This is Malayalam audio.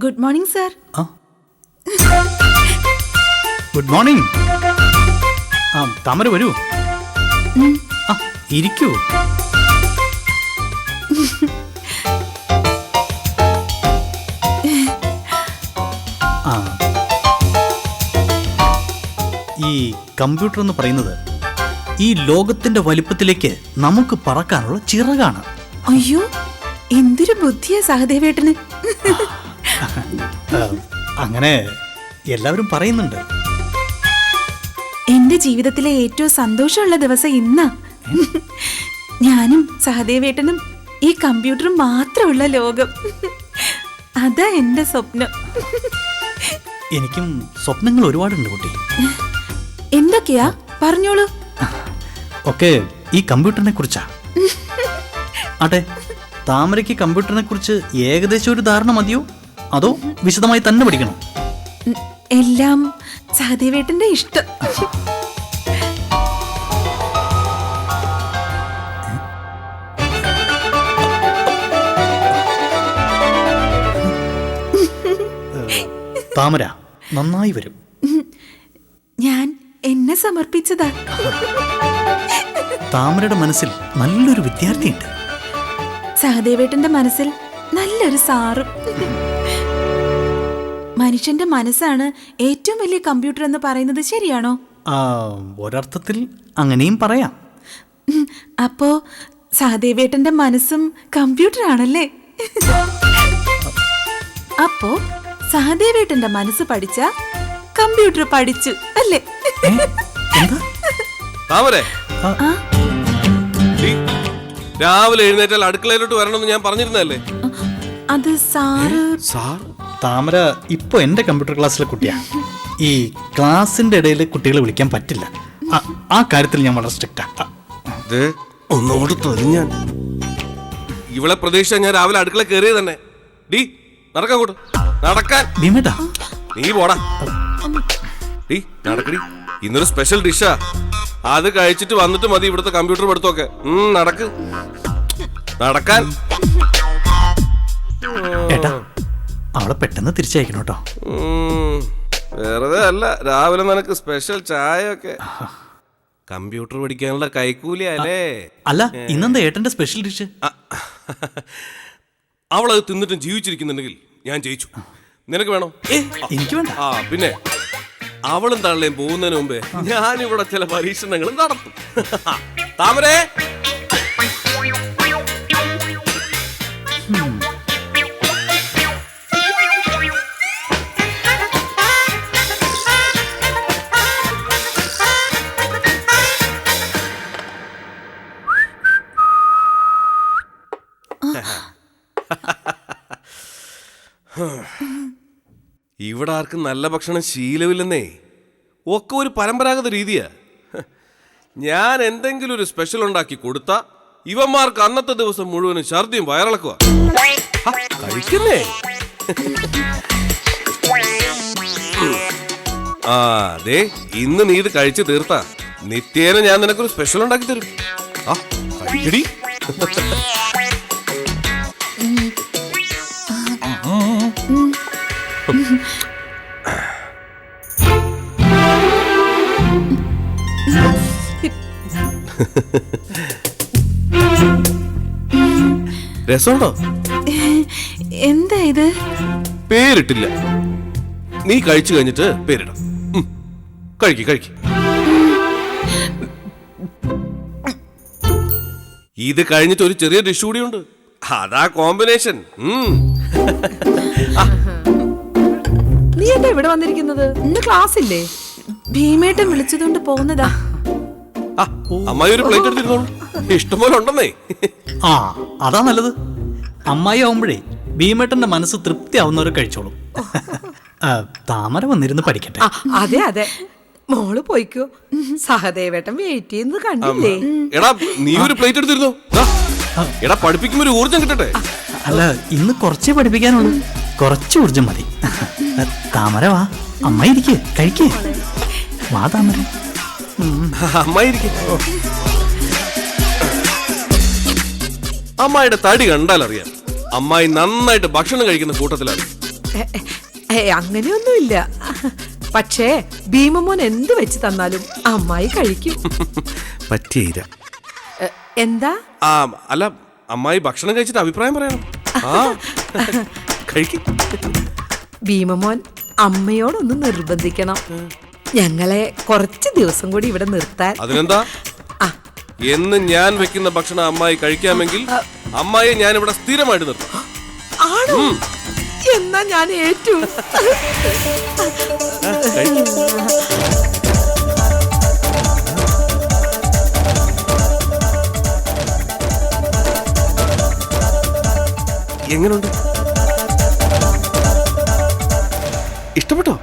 Good morning sir. Good morning. താമര വരൂ. ഇരിക്കൂ. ഈ കമ്പ്യൂട്ടർ എന്ന് പറയുന്നത് ഈ ലോകത്തിന്റെ വലിപ്പത്തിലേക്ക് നമുക്ക് പറക്കാനുള്ള ചിറകാണ്. അയ്യോ, എന്തൊരു ബുദ്ധിയാ സഹദേവേട്ടന്. അങ്ങനെ എല്ലാവരും പറയുന്നുണ്ട്. എന്റെ ജീവിതത്തിലെ ഏറ്റവും സന്തോഷമുള്ള ദിവസം ഇന്നാ. ഞാനും സഹദേവേട്ടനും ഈ കമ്പ്യൂട്ടറും മാത്രമുള്ള ലോകം. അതാ എന്റെ സ്വപ്നം. എനിക്കും സ്വപ്നങ്ങൾ ഒരുപാടുണ്ട് കുട്ടി. എന്തൊക്കെയാ പറഞ്ഞോളൂ. ഒക്കെ ഈ കമ്പ്യൂട്ടറിനെ കുറിച്ചാ. അതെ, താമരയ്ക്ക് കമ്പ്യൂട്ടറിനെ കുറിച്ച് ഏകദേശം ഒരു ധാരണ മതിയോ, അതോ വിശദമായി തന്നെ പഠിക്കണം? എല്ലാം സഹദേവേട്ടന്റെ ഇഷ്ടം. താമര നന്നായി വരും. ഞാൻ എന്നെ സമർപ്പിച്ചതാ. താമരയുടെ മനസ്സിൽ നല്ലൊരു വിദ്യാർത്ഥിയുണ്ട്. സഹദേവേട്ടന്റെ മനസ്സിൽ നല്ലൊരു സാറും. മനുഷ്യന്റെ മനസ്സാണ് ഏറ്റവും വലിയ കമ്പ്യൂട്ടർ എന്ന് പറയുന്നത് ശരിയാണോ? ഒരർത്ഥത്തിൽ അങ്ങനെയും പറയാം. അപ്പോ സഹദേവേട്ടന്റെ മനസ്സും കമ്പ്യൂട്ടർ ആണല്ലേ? അപ്പോ സഹദേവേട്ടന്റെ മനസ്സ് പഠിച്ച കമ്പ്യൂട്ടർ പഠിച്ചു അല്ലേ? രാവിലെ എഴുന്നേറ്റാൽ അടുക്കളയിലോട്ട് വരണമെന്ന് ഞാൻ പറഞ്ഞിരുന്നല്ലേ? അത് സാറ്. താമര ഇപ്പൊ എന്റെ കമ്പ്യൂട്ടർ ക്ലാസ്സിലെ കുട്ടിയാ. ഈ ക്ലാസിന്റെ ഇടയിൽ കുട്ടികളെ വിളിക്കാൻ പറ്റില്ല. ആ കാര്യത്തിൽ ഞാൻ വളരെ സ്ട്രിക്റ്റാ. ഒന്നുകൂടെ തൊരിഞ്ഞാൻ ഇവളെ പ്രതീക്ഷ ഞാൻ രാവിലെ അടുക്കള കയറിയത് തന്നെ. ഡീ നടക്കാൻ കൂട്ട്, നടക്കാൻ. നീ പോടാ. ഡീ നടക്കടി, ഇന്നൊരു സ്പെഷ്യൽ ഡിഷാ. അത് കഴിച്ചിട്ട് വന്നിട്ട് മതി ഇവിടുത്തെ കമ്പ്യൂട്ടർ പഠിത്തമൊക്കെ. നടക്ക്, നടക്കാൻ. അവളെ പെട്ടെന്ന് തിരിച്ചയക്കണം കേട്ടോ. വെറുതെ അല്ല, രാവിലെ നിനക്ക് സ്പെഷ്യൽ ചായ ഒക്കെ. കമ്പ്യൂട്ടർ പഠിക്കാനുള്ള കൈക്കൂലി അല്ലേ? അല്ല, ഇന്നെന്താ ഏട്ടന്റെ സ്പെഷ്യൽ ഡിഷ്? അവളത് തിന്നിട്ടും ജീവിച്ചിരിക്കുന്നുണ്ടെങ്കിൽ ഞാൻ ജയിച്ചു. നിനക്ക് വേണോ? എനിക്ക് വേണ്ട. പിന്നെ അവളും തള്ളയും പോകുന്നതിന് മുമ്പേ ഞാനിവിടെ ചില പരീക്ഷണങ്ങളും നടത്തും. താമരേ, ഇവിടെ ആർക്കും നല്ല ഭക്ഷണം ശീലമില്ലെന്നേ. ഒക്കെ ഒരു പരമ്പരാഗത രീതിയാ. ഞാൻ എന്തെങ്കിലും ഒരു സ്പെഷ്യൽ ഉണ്ടാക്കി കൊടുത്താ ഇവന്മാർക്ക് അന്നത്തെ ദിവസം മുഴുവനും ഛർദിയും വയറിളക്കുക. കഴിക്കുന്നേ. അതെ, ഇന്ന് നീ ഇത് കഴിച്ചു തീർത്താ നിത്യേന ഞാൻ നിനക്കൊരു സ്പെഷ്യൽ ഉണ്ടാക്കി തരും. കഴിക്കടി. രസമുണ്ടോ? എന്താ ഇത്? പേരിട്ടില്ല. നീ കഴിച്ചു കഴിഞ്ഞിട്ട് പേരിടാം. കഴിക്ക്. ഇത് കഴിഞ്ഞിട്ട് ഒരു ചെറിയ ഡിഷ് കൂടിയുണ്ട്. അതാ കോമ്പിനേഷൻ. നീ എന്താ ഇവിടെ വന്നിരിക്കുന്നത്? ഇന്ന് ക്ലാസ് ഇല്ലേ? ഭീമേട്ടൻ വിളിച്ചതുകൊണ്ട് പോകുന്നതാ. അമ്മായി ഒരു പ്ലേറ്റ് എടുത്തിരുന്നോളൂ, ഇഷ്ടംപോലെ ഉണ്ടെന്നേ. അതാ നല്ലത്. അമ്മായി ആവുമ്പോഴേ ഭീമേട്ടന്റെ മനസ്സ് തൃപ്തിയാവുന്നവരെ കഴിച്ചോളൂ. താമര വന്നിരുന്ന് പഠിക്കട്ടെ. അതെ, മോള് പോയിക്കോ. സഹദേവേട്ടൻ വെയിറ്റ് ചെയ്യുന്നത് കണ്ടില്ലേ? എടാ, നീ ഒരു പ്ലേറ്റ് എടുത്തിരുന്നോ? എടാ, പഠിപ്പിക്കുമ്പോ ഒരു ഊർജം കിട്ടട്ടെ. അല്ല, ഇന്ന് കുറച്ചേ പഠിപ്പിക്കാനുള്ളൂ. കുറച്ച് ഊർജം മതി. താമര വാ, അമ്മായി ഇരിക്കേ, കഴിക്കേ. വാ താമര. അമ്മായി ഇരിക്കേ. അമ്മായിയുടെ തടി കണ്ടാൽ അറിയാം അമ്മായി നന്നായിട്ട് ഭക്ഷണം കഴിക്കുന്ന കൂട്ടത്തിലാണ്. അങ്ങനെയൊന്നുമില്ല. പക്ഷേ ഭീമമോൻ എന്ത് വെച്ച് തന്നാലും അമ്മായി കഴിക്കും. പറ്റിയില്ല. എന്താ? ആ അല്ല, അമ്മായി ഭക്ഷണം കഴിച്ചിട്ട് അഭിപ്രായം പറയണം. ആ കഴിക്കും. ഭീമമോൻ അമ്മയോടൊന്ന് നിർബന്ധിക്കണം, ഞങ്ങളെ കുറച്ച് ദിവസം കൂടി ഇവിടെ നിർത്താൻ. അതിനെന്താ? എന്ന് ഞാൻ വെക്കുന്ന ഭക്ഷണം അമ്മായി കഴിക്കാമെങ്കിൽ അമ്മായിയെ ഞാൻ ഇവിടെ സ്ഥിരമായിട്ട് നിർത്താം. ആണോ? എന്നാ ഞാൻ ഏറ്റു. എങ്ങനുണ്ട്? ഇഷ്ടപ്പെട്ടോ?